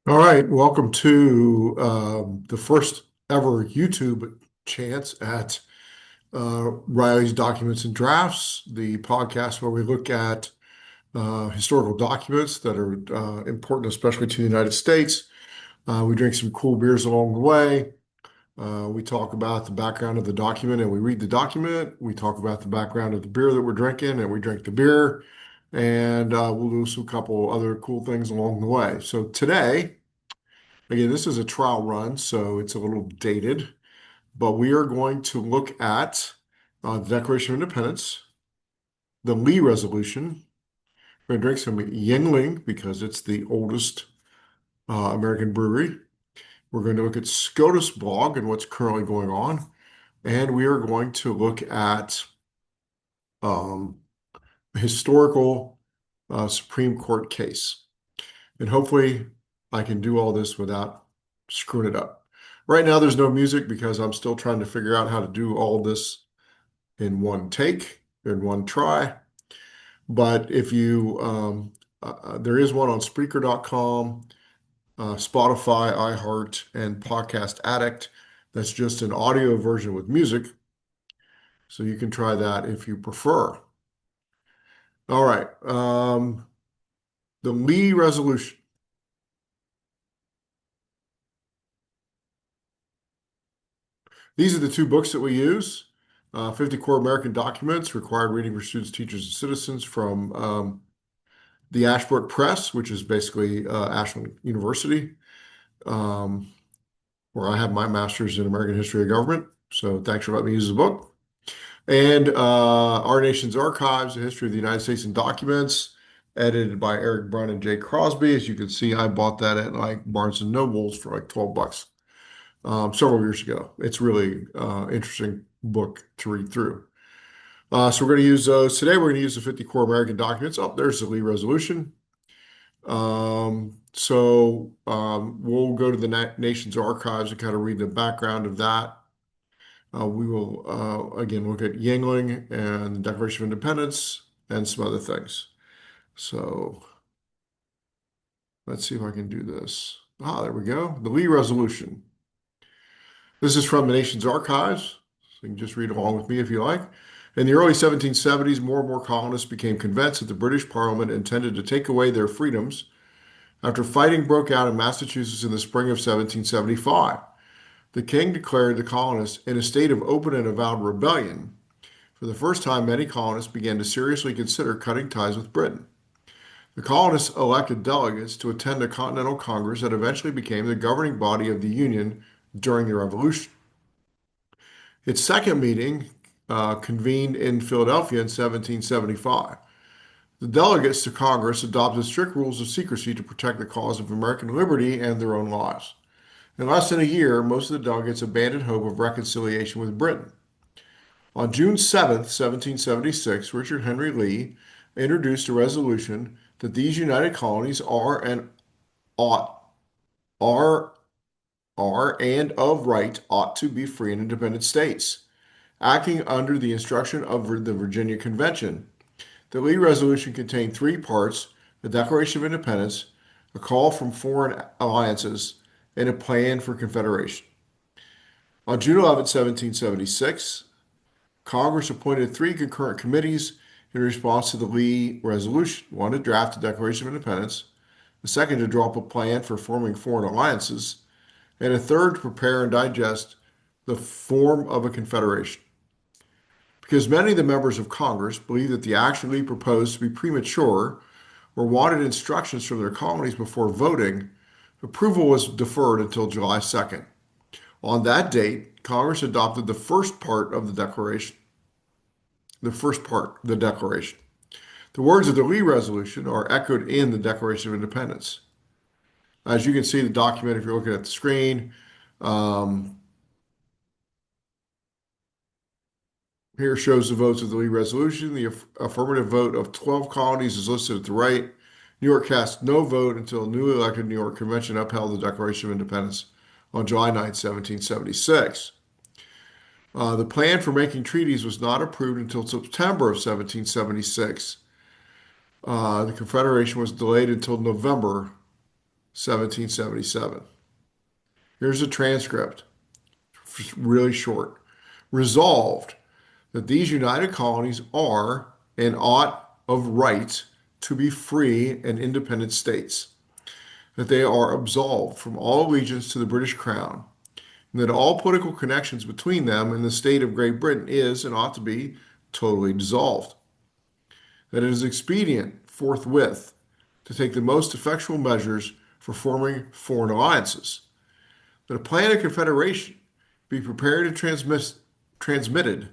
All right, welcome to the first ever YouTube chance at Riley's Documents and Drafts, the podcast where we look at historical documents that are important, especially to the United States. We drink some cool beers along the way. We talk about the background of the document and we read the document. We talk about the background of the beer that we're drinking and we drink the beer. And we'll do some couple other cool things along the way. So today, again, this is a trial run, so it's a little dated, but we are going to look at the Declaration of Independence, the Lee Resolution. We're going to drink some Yuengling because it's the oldest American brewery. We're going to look at SCOTUS blog and what's currently going on. And we are going to look at um, a historical Supreme Court case. And hopefully I can do all this without screwing it up. Right now, there's no music because I'm still trying to figure out how to do all this in one take, in one try. But if you, there is one on Spreaker.com, Spotify, iHeart, and Podcast Addict. That's just an audio version with music. So you can try that if you prefer. All right. The Lee Resolution. These are the two books that we use. 50 Core American Documents, required reading for students, teachers, and citizens from the Ashbrook Press, which is basically Ashland University, um, where I have my master's in American History of Government. So thanks for letting me use the book. And Our Nation's Archives, A History of the United States in Documents, edited by Eric Brunn and Jay Crosby. As you can see, I bought that at like Barnes and Nobles for like 12 bucks several years ago. It's really interesting book to read through. So we're going to use those today. We're going to use the 50 Core American Documents. Oh, there's the Lee Resolution. We'll go to the nation's archives and kind of read the background of that. We will again look at Yuengling and the Declaration of Independence and some other things. So let's see if I can do this. There we go. The Lee Resolution. This is from the nation's archives. So you can just read along with me if you like. In the early 1770s, more and more colonists became convinced that the British Parliament intended to take away their freedoms after fighting broke out in Massachusetts in the spring of 1775. The king declared the colonists in a state of open and avowed rebellion. For the first time, many colonists began to seriously consider cutting ties with Britain. The colonists elected delegates to attend a Continental Congress that eventually became the governing body of the Union during the Revolution. Its second meeting convened in Philadelphia in 1775. The delegates to Congress adopted strict rules of secrecy to protect the cause of American liberty and their own lives. In less than a year, most of the delegates abandoned hope of reconciliation with Britain. On June 7, 1776, Richard Henry Lee introduced a resolution that these united colonies ought are and of right ought to be free and independent states. Acting under the instruction of the Virginia Convention, the Lee Resolution contained three parts: the Declaration of Independence, a call from foreign alliances, and a plan for confederation. On June 11, 1776, Congress appointed three concurrent committees in response to the Lee Resolution: one to draft the Declaration of Independence, the second to draw up a plan for forming foreign alliances, and a third to prepare and digest the form of a confederation. Because many of the members of Congress believed that the action Lee proposed to be premature or wanted instructions from their colonies before voting, approval was deferred until July 2nd. On that date, Congress adopted the first part of the Declaration. The first part, the Declaration. The words of the Lee Resolution are echoed in the Declaration of Independence. As you can see, the document, if you're looking at the screen, um, here shows the votes of the Lee Resolution. The affirmative vote of 12 colonies is listed at the right. New York cast no vote until a newly elected New York Convention upheld the Declaration of Independence on July 9, 1776. The plan for making treaties was not approved until September of 1776. The Confederation was delayed until November 1777. Here's a transcript, really short. Resolved that these united colonies are and ought of right to be free and independent states, that they are absolved from all allegiance to the British Crown, and that all political connections between them and the state of Great Britain is and ought to be totally dissolved, that it is expedient forthwith to take the most effectual measures for forming foreign alliances, that a plan of confederation be prepared and transmitted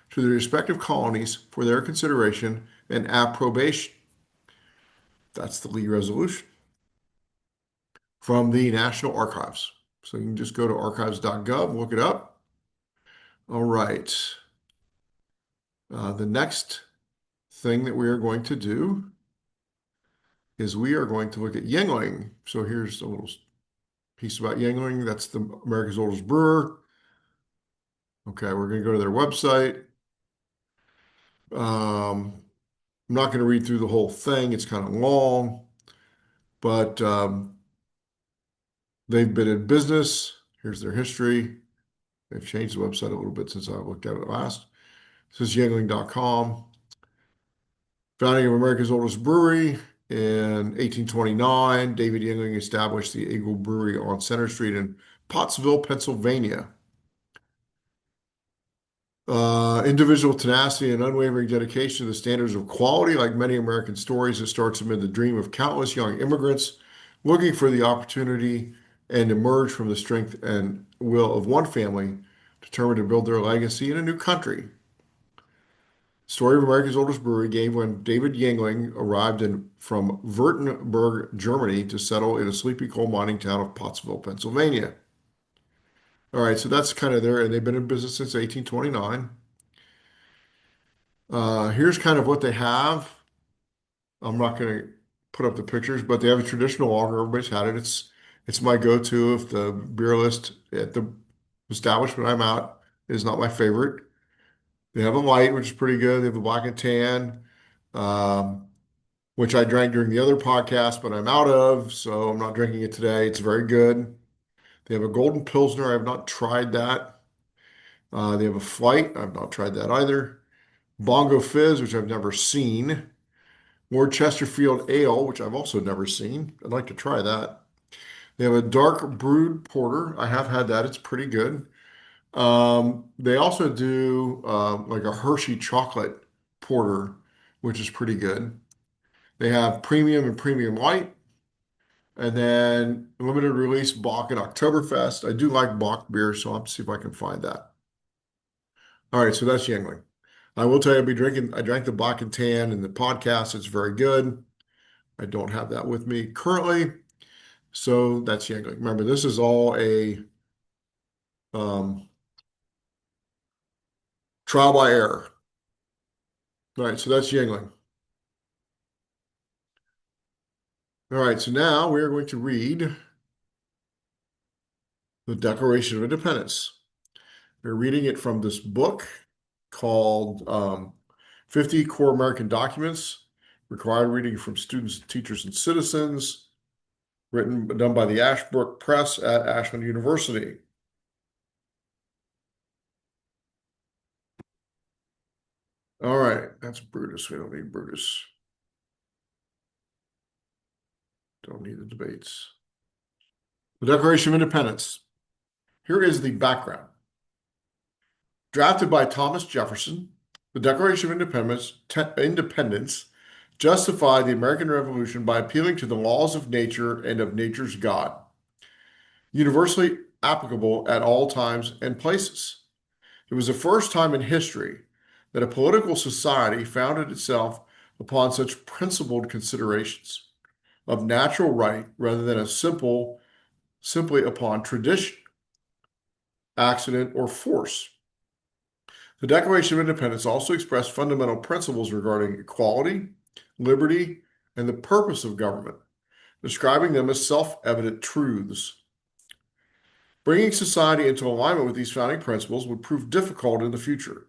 to the respective colonies for their consideration and approbation. That's the Lee Resolution from the National Archives. So you can just go to archives.gov, look it up. All right. The next thing that we are going to do is we are going to look at Yuengling. So here's a little piece about Yuengling. That's the America's oldest brewer. Okay, we're going to go to their website. I'm not going to read through the whole thing. It's kind of long, but they've been in business. Here's their history. They've changed the website a little bit since I looked at it last. This is Yuengling.com. Founding of America's oldest brewery in 1829, David Yuengling established the Eagle Brewery on Center Street in Pottsville, Pennsylvania. Individual tenacity and unwavering dedication to the standards of quality, like many American stories, it starts amid the dream of countless young immigrants looking for the opportunity and emerge from the strength and will of one family determined to build their legacy in a new country. Story of America's oldest brewery gave when David Yuengling arrived from Württemberg, Germany, to settle in a sleepy coal mining town of Pottsville, Pennsylvania. All right, so that's kind of there, and they've been in business since 1829. Here's kind of what they have. I'm not going to put up the pictures, but they have a traditional lager. Everybody's had it. It's my go-to if the beer list at the establishment I'm at is not my favorite. They have a light, which is pretty good. They have a black and tan, which I drank during the other podcast, but I'm out of, so I'm not drinking it today. It's very good. They have a golden pilsner. I have not tried that. They have a flight. I've not tried that either. Bongo Fizz, which I've never seen. Lord Chesterfield Ale, which I've also never seen. I'd like to try that. They have a dark brewed porter. I have had that. It's pretty good. They also do like a Hershey chocolate porter, which is pretty good. They have premium and premium light, and then limited release Bock and Oktoberfest. I do like Bock beer, so I'll see if I can find that. All right, so that's Yuengling. I will tell you, I drank the Bock and Tan in the podcast. It's very good. I don't have that with me currently. So that's Yuengling. Remember, this is all a um, trial by error. All right, so that's Yuengling. All right, so now we are going to read the Declaration of Independence. We're reading it from this book called 50 Core American Documents, required reading from students, teachers, and citizens, done by the Ashbrook Press at Ashland University. All right, that's Brutus. We don't need Brutus. Don't need the debates. The Declaration of Independence. Here is the background. Drafted by Thomas Jefferson, the Declaration of Independence justified the American Revolution by appealing to the laws of nature and of nature's God, universally applicable at all times and places. It was the first time in history that a political society founded itself upon such principled considerations of natural right rather than simply upon tradition, accident, or force. The Declaration of Independence also expressed fundamental principles regarding equality, liberty, and the purpose of government, describing them as self-evident truths. Bringing society into alignment with these founding principles would prove difficult in the future.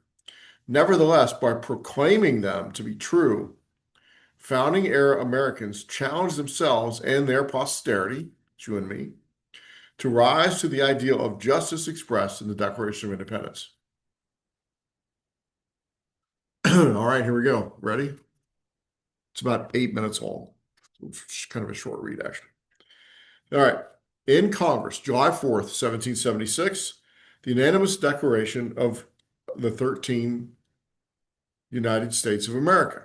Nevertheless, by proclaiming them to be true, founding era Americans challenged themselves and their posterity, you and me, to rise to the ideal of justice expressed in the Declaration of Independence. All right, here we go. Ready? It's about 8 minutes long. It's kind of a short read, actually. All right. In Congress, July 4th, 1776, the unanimous declaration of the 13 United States of America.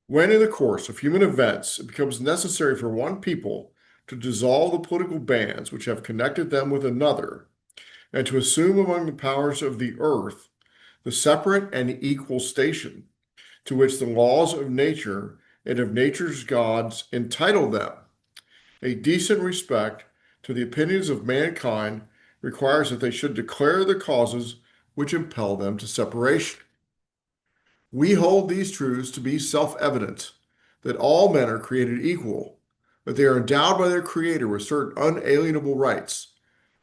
When in the course of human events it becomes necessary for one people to dissolve the political bands which have connected them with another, and to assume among the powers of the earth the separate and equal station to which the laws of nature and of nature's gods entitle them, a decent respect to the opinions of mankind requires that they should declare the causes which impel them to separation. We hold these truths to be self-evident, that all men are created equal, that they are endowed by their Creator with certain unalienable rights,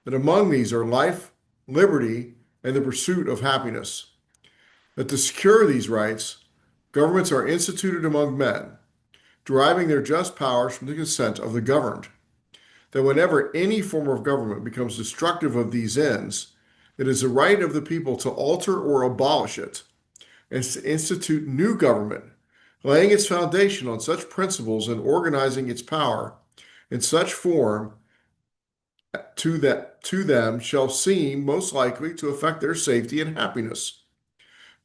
that among these are life, liberty, and the pursuit of happiness, that to secure these rights, governments are instituted among men, deriving their just powers from the consent of the governed, that whenever any form of government becomes destructive of these ends, it is the right of the people to alter or abolish it, and to institute new government, laying its foundation on such principles and organizing its power in such form to them shall seem most likely to affect their safety and happiness.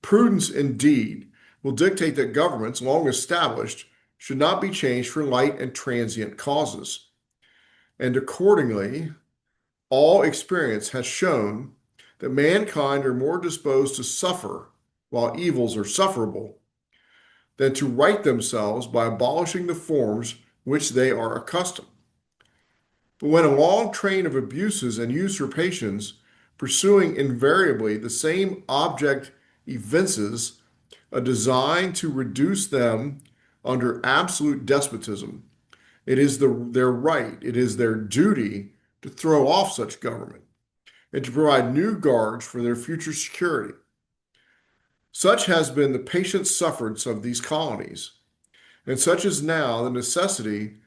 Prudence, indeed, will dictate that governments long established should not be changed for light and transient causes. And accordingly, all experience has shown that mankind are more disposed to suffer while evils are sufferable than to right themselves by abolishing the forms which they are accustomed. But when a long train of abuses and usurpations, pursuing invariably the same object, evinces a design to reduce them under absolute despotism, it is their right, it is their duty to throw off such government and to provide new guards for their future security. Such has been the patient sufferance of these colonies, and such is now the necessity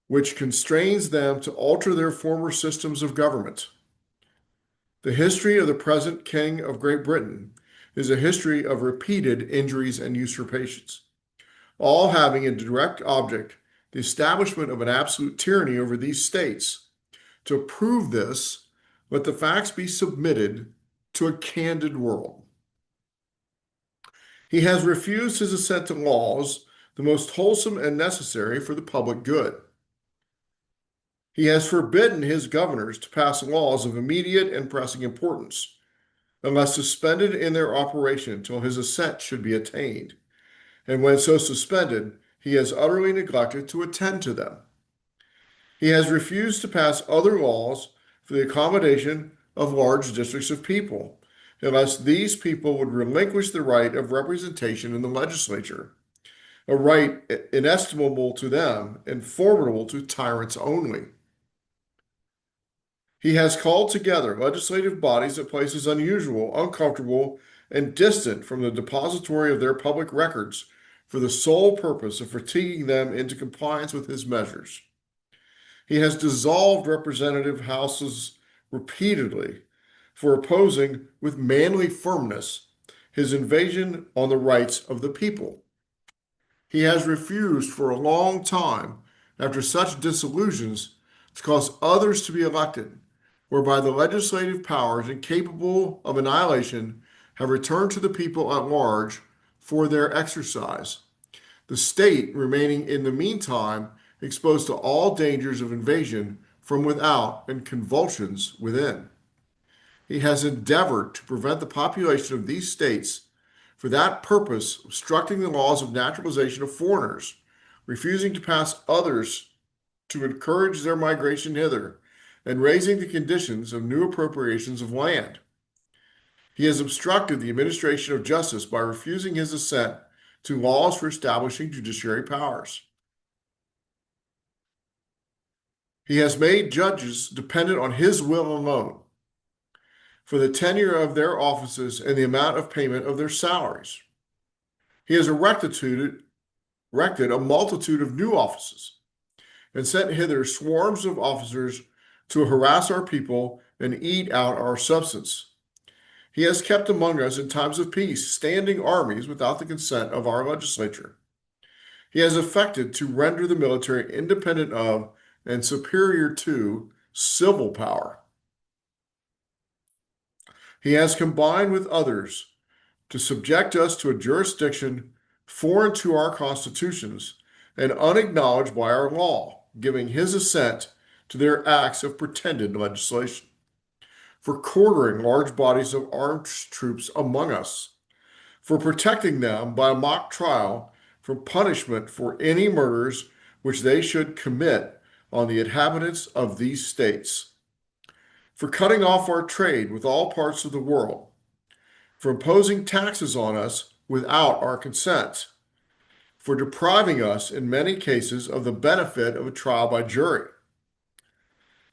which constrains them to alter their former systems of government. The history of the present King of Great Britain is a history of repeated injuries and usurpations, all having a direct object the establishment of an absolute tyranny over these states. To prove this, let the facts be submitted to a candid world. He has refused his assent to laws the most wholesome and necessary for the public good. He has forbidden his governors to pass laws of immediate and pressing importance, unless suspended in their operation until his assent should be attained. And when so suspended, he has utterly neglected to attend to them. He has refused to pass other laws for the accommodation of large districts of people, unless these people would relinquish the right of representation in the legislature, a right inestimable to them and formidable to tyrants only. He has called together legislative bodies at places unusual, uncomfortable, and distant from the depository of their public records for the sole purpose of fatiguing them into compliance with his measures. He has dissolved representative houses repeatedly for opposing with manly firmness his invasion on the rights of the people. He has refused for a long time, after such disillusions, to cause others to be elected, whereby the legislative powers incapable of annihilation have returned to the people at large for their exercise, the state remaining in the meantime exposed to all dangers of invasion from without and convulsions within. He has endeavored to prevent the population of these states for that purpose, obstructing the laws of naturalization of foreigners, refusing to pass others to encourage their migration hither, and raising the conditions of new appropriations of land. He has obstructed the administration of justice by refusing his assent to laws for establishing judiciary powers. He has made judges dependent on his will alone for the tenure of their offices and the amount of payment of their salaries. He has erected a multitude of new offices, and sent hither swarms of officers to harass our people and eat out our substance. He has kept among us in times of peace standing armies without the consent of our legislature. He has effected to render the military independent of and superior to civil power. He has combined with others to subject us to a jurisdiction foreign to our constitutions and unacknowledged by our law, giving his assent to their acts of pretended legislation, for quartering large bodies of armed troops among us, for protecting them by a mock trial from punishment for any murders which they should commit on the inhabitants of these states, for cutting off our trade with all parts of the world, for imposing taxes on us without our consent, for depriving us in many cases of the benefit of a trial by jury,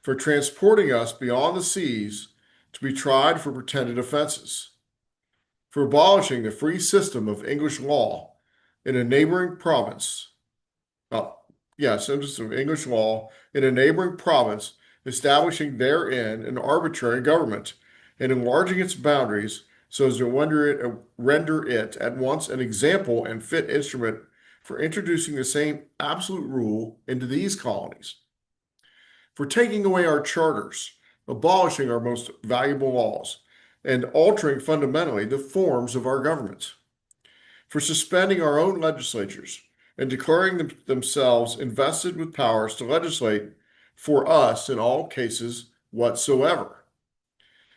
for transporting us beyond the seas to be tried for pretended offenses, for abolishing the free system of English law in a neighboring province. Oh, yes, system of English law in a neighboring province, establishing therein an arbitrary government and enlarging its boundaries so as to render it at once an example and fit instrument for introducing the same absolute rule into these colonies, for taking away our charters, abolishing our most valuable laws, and altering fundamentally the forms of our government, for suspending our own legislatures and declaring themselves invested with powers to legislate for us in all cases whatsoever.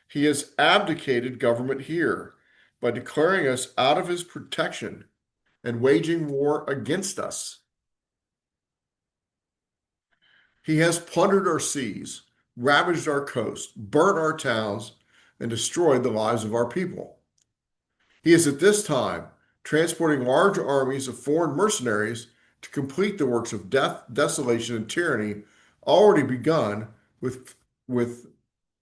He has abdicated government here by declaring us out of his protection and waging war against us. He has plundered our seas, ravaged our coast, burnt our towns, and destroyed the lives of our people. He is at this time transporting large armies of foreign mercenaries to complete the works of death, desolation, and tyranny already begun with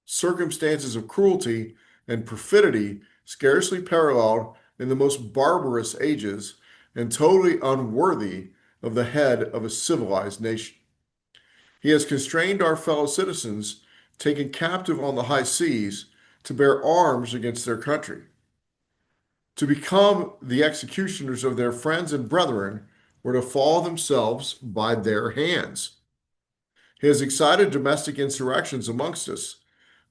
circumstances of cruelty and perfidy scarcely paralleled in the most barbarous ages and totally unworthy of the head of a civilized nation. He has constrained our fellow citizens taken captive on the high seas to bear arms against their country, to become the executioners of their friends and brethren, or to fall themselves by their hands. He has excited domestic insurrections amongst us,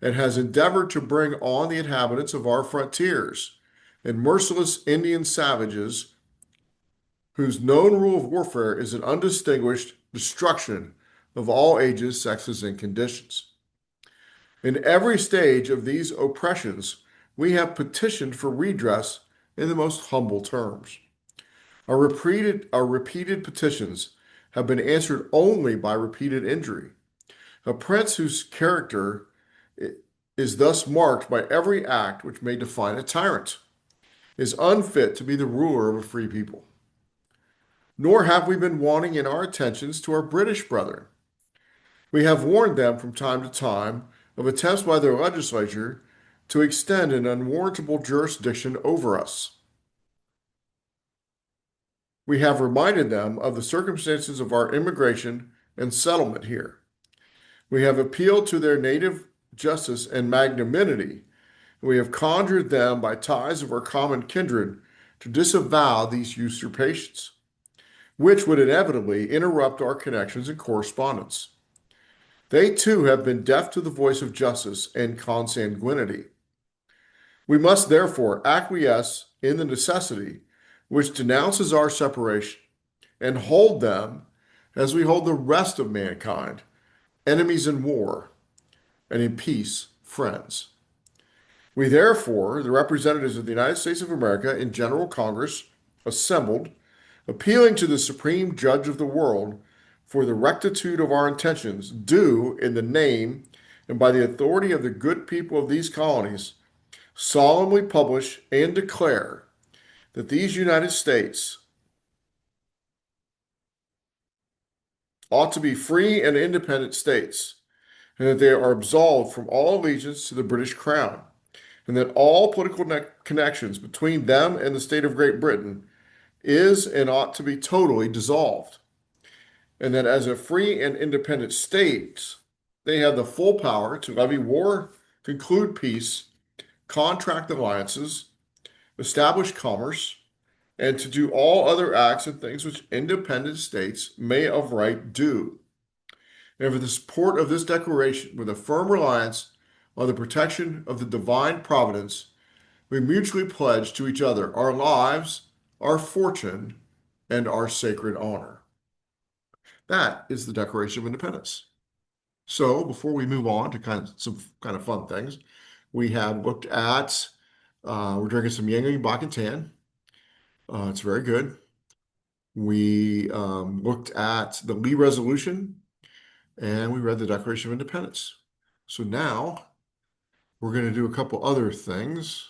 and has endeavored to bring on the inhabitants of our frontiers and merciless Indian savages whose known rule of warfare is an undistinguished destruction of all ages, sexes, and conditions. In every stage of these oppressions, we have petitioned for redress in the most humble terms. Our repeated petitions have been answered only by repeated injury. A prince whose character is thus marked by every act which may define a tyrant is unfit to be the ruler of a free people. Nor have we been wanting in our attentions to our British brethren. We have warned them from time to time of attempts by their legislature to extend an unwarrantable jurisdiction over us. We have reminded them of the circumstances of our immigration and settlement here. We have appealed to their native justice and magnanimity. We have conjured them by ties of our common kindred to disavow these usurpations, which would inevitably interrupt our connections and correspondence. They too have been deaf to the voice of justice and consanguinity. We must therefore acquiesce in the necessity which denounces our separation and hold them as we hold the rest of mankind, enemies in war, and in peace, friends. We therefore, the representatives of the United States of America in General Congress, assembled, appealing to the Supreme Judge of the world for the rectitude of our intentions, do, in the name and by the authority of the good people of these colonies, solemnly publish and declare that these United States ought to be free and independent states, and that they are absolved from all allegiance to the British Crown, and that all political connections between them and the state of Great Britain is and ought to be totally dissolved, and that as a free and independent state, they have the full power to levy war, conclude peace, contract alliances, establish commerce, and to do all other acts and things which independent states may of right do. And for the support of this declaration, with a firm reliance on the protection of the divine providence, we mutually pledge to each other our lives, our fortune, and our sacred honor. That is the Declaration of Independence. So before we move on to some kind of fun things, we have looked at, we're drinking some Yuengling Bach and Tan. It's very good. We looked at the Lee Resolution and we read the Declaration of Independence. So now we're going to do a couple other things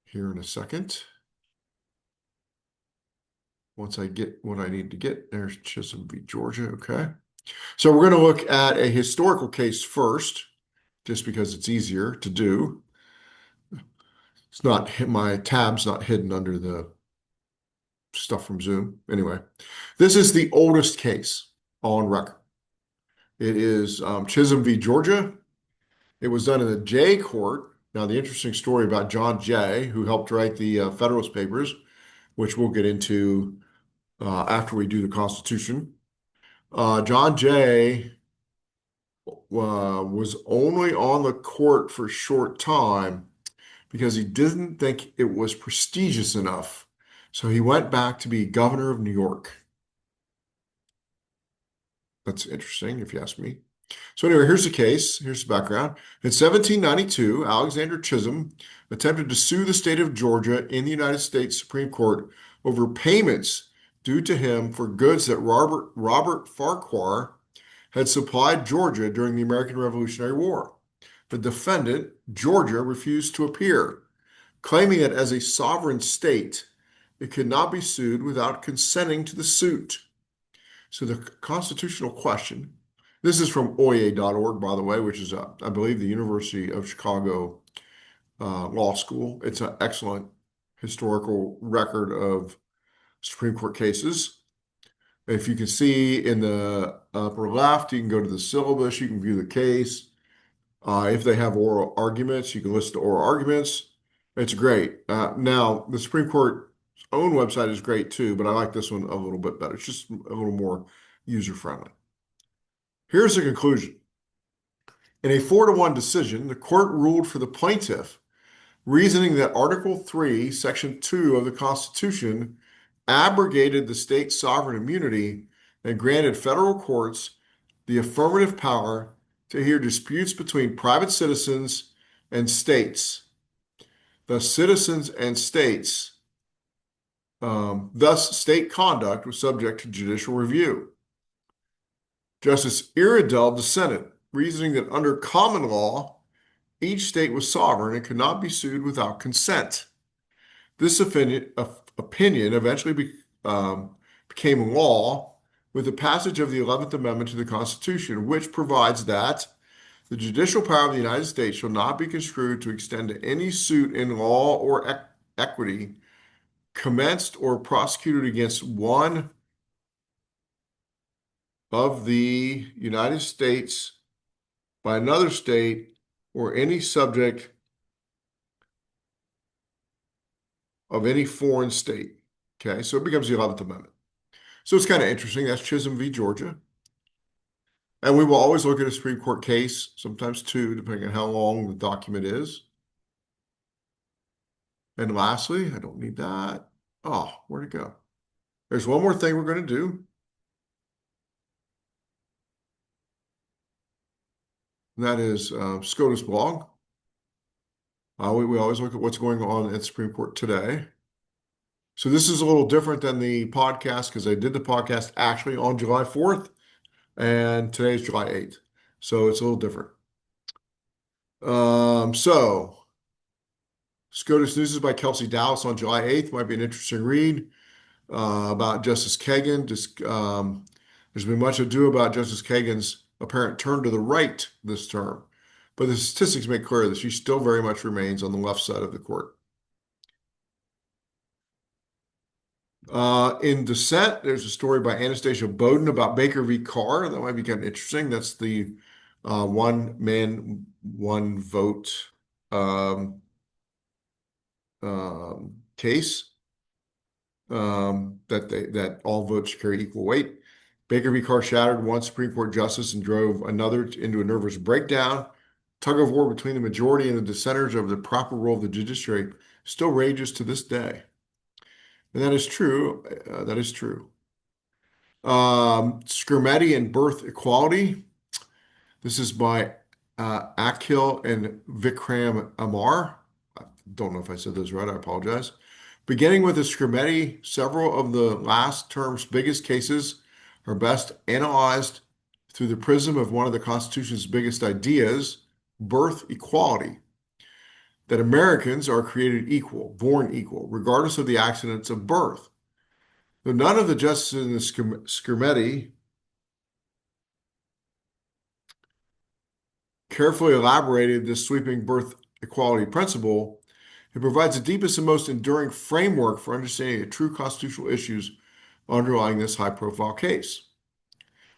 here in a second. Once I get what I need to get, there's Chisholm v. Georgia. Okay. So we're going to look at a historical case first, just because it's easier to do. It's not, my tab's not hidden under the stuff from Zoom. Anyway, this is the oldest case on record. It is Chisholm v. Georgia. It was done in the Jay Court. Now, the interesting story about John Jay, who helped write the Federalist Papers, which we'll get into after we do the Constitution. John Jay was only on the court for a short time because he didn't think it was prestigious enough. So he went back to be governor of New York. That's interesting, if you ask me. So anyway, here's the case. Here's the background. In 1792, Alexander Chisholm attempted to sue the state of Georgia in the United States Supreme Court over payments due to him for goods that Robert Farquhar had supplied Georgia during the American Revolutionary War. The defendant, Georgia, refused to appear, claiming that as a sovereign state, it could not be sued without consenting to the suit. So the constitutional question, this is from oya.org, by the way, which is, I believe, the University of Chicago Law School. It's an excellent historical record of Supreme Court cases. If you can see in the upper left, you can go to the syllabus, you can view the case. If they have oral arguments, you can listen to oral arguments. It's great. Now, the Supreme Court's own website is great too, but I like this one a little bit better. It's just a little more user-friendly. Here's the conclusion. In a 4-1 decision, the court ruled for the plaintiff, reasoning that Article 3, Section 2 of the Constitution abrogated the state's sovereign immunity and granted federal courts the affirmative power to hear disputes between private citizens and states. Thus, citizens and states, thus, state conduct was subject to judicial review. Justice Iredell dissented, reasoning that under common law, each state was sovereign and could not be sued without consent. This opinion eventually became law with the passage of the 11th Amendment to the Constitution, which provides that the judicial power of the United States shall not be construed to extend to any suit in law or equity commenced or prosecuted against one of the United States by another state or any subject of any foreign state. Okay, so it becomes the 11th Amendment. So it's kind of interesting. That's Chisholm v. Georgia. And we will always look at a Supreme Court case, sometimes two, depending on how long the document is. And lastly, I don't need that. Oh, where'd it go? There's one more thing we're going to do. And that is SCOTUS blog. We always look at what's going on at the Supreme Court today. So this is a little different than the podcast because I did the podcast actually on July 4th. And today is July 8th. So it's a little different. So SCOTUS News is by Kelsey Dallas on July 8th. Might be an interesting read about Justice Kagan. There's been much ado about Justice Kagan's apparent turn to the right this term. But the statistics make clear that she still very much remains on the left side of the court. In Dissent, there's a story by Anastasia Bowden about Baker v. Carr. That might be kind of interesting. That's the one man, one vote um, case that all votes carry equal weight. Baker v. Carr shattered one Supreme Court justice and drove another into a nervous breakdown. Tug of war between the majority and the dissenters over the proper role of the judiciary still rages to this day. And that is true. That is true. Scrimeti and Birth Equality. This is by Akhil and Vikram Amar. I don't know if I said those right. I apologize. Beginning with the Scrimeti, several of the last term's biggest cases are best analyzed through the prism of one of the Constitution's biggest ideas, birth equality, that Americans are created equal, born equal, regardless of the accidents of birth. Though none of the justices in the Scrimeti carefully elaborated this sweeping birth equality principle, it provides the deepest and most enduring framework for understanding the true constitutional issues underlying this high-profile case.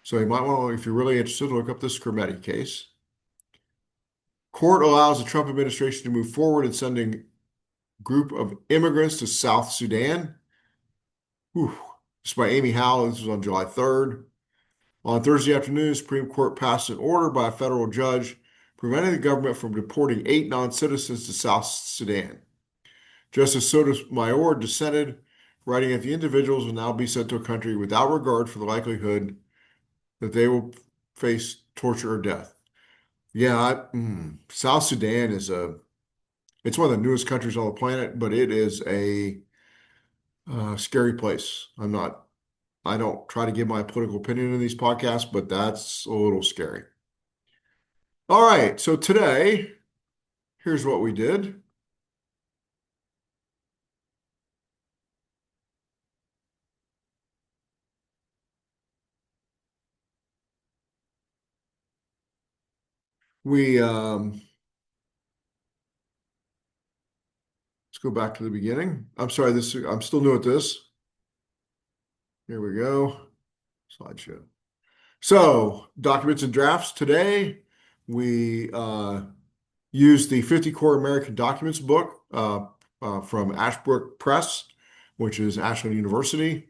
So you might want to, if you're really interested, look up the Scrimeti case. Court allows the Trump administration to move forward in sending group of immigrants to South Sudan. Whew. This is by Amy Howell. This was on July 3rd. On Thursday afternoon, the Supreme Court passed an order by a federal judge preventing the government from deporting 8 non-citizens to South Sudan. Justice Sotomayor dissented, writing that the individuals will now be sent to a country without regard for the likelihood that they will face torture or death. Yeah, South Sudan it's one of the newest countries on the planet, but it is a scary place. I don't try to give my political opinion in these podcasts, but that's a little scary. All right, so today, here's what we did. We Let's go back to the beginning. I'm sorry, I'm still new at this. Here we go. Slideshow. So, documents and drafts. Today, we used the 50 Core American Documents book from Ashbrook Press, which is Ashland University.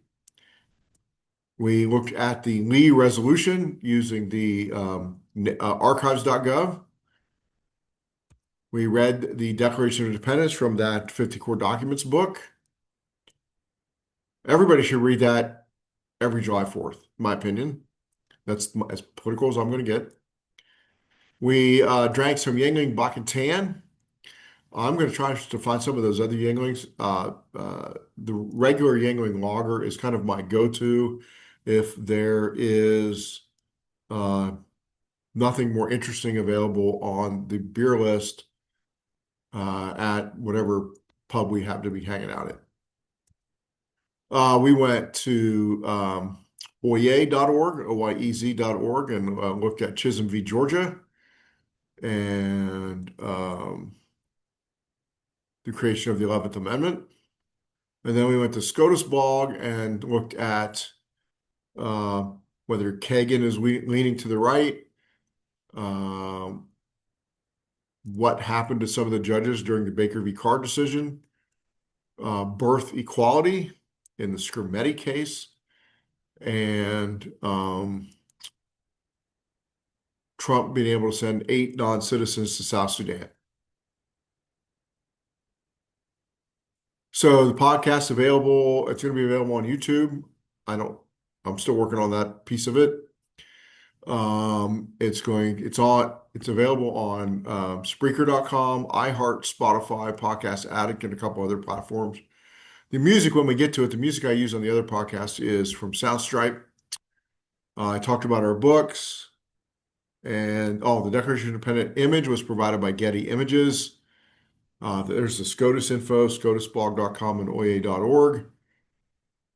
We looked at the Lee resolution using the archives.gov. We read the Declaration of Independence from that 50 Core Documents book. Everybody should read that every July 4th, in my opinion. That's as political as I'm going to get. We drank some Yuengling Bak and Tan. I'm going to try to find some of those other Yuenglings. The regular Yuengling lager is kind of my go-to if there is nothing more interesting available on the beer list at whatever pub we happen to be hanging out at. We went to oyez.org, oyez.org, and looked at Chisholm v. Georgia and the creation of the 11th Amendment. And then we went to SCOTUS blog and looked at whether Kagan is leaning to the right, what happened to some of the judges during the Baker v. Carr decision, birth equality in the Scrimeti case, and Trump being able to send 8 non-citizens to South Sudan. So the podcast's available. It's going to be available on YouTube. I'm still working on that piece of it. It's available on Spreaker.com, iHeart, Spotify, Podcast Addict, and a couple other platforms. The music, when we get to it, the music I use on the other podcast is from Soundstripe. I talked about our books, and the Declaration of Independence image was provided by Getty Images. There's the SCOTUS info, scotusblog.com and oyez.org.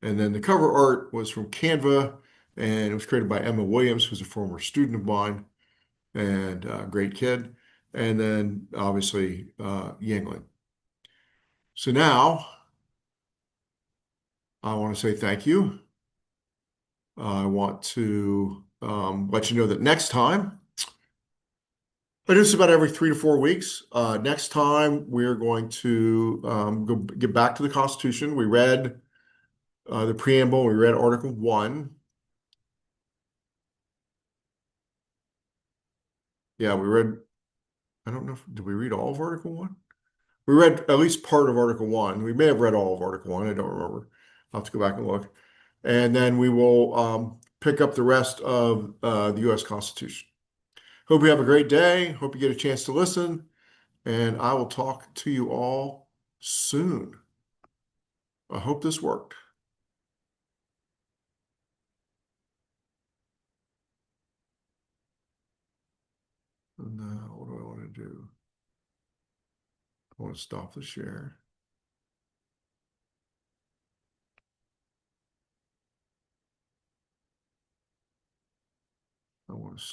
And then the cover art was from Canva, and it was created by Emma Williams, who's a former student of mine and a great kid. And then obviously Yuengling. So now I want to say thank you. I want to let you know that next time, I do this about every 3 to 4 weeks. Next time, we're going to go get back to the Constitution. We read the preamble, we read Article 1. Yeah, we read, I don't know, did we read all of Article 1? We read at least part of Article 1. We may have read all of Article 1. I don't remember. I'll have to go back and look. And then we will pick up the rest of the U.S. Constitution. Hope you have a great day. Hope you get a chance to listen. And I will talk to you all soon. I hope this worked. Now, what do I want to do? I want to stop the share. I want to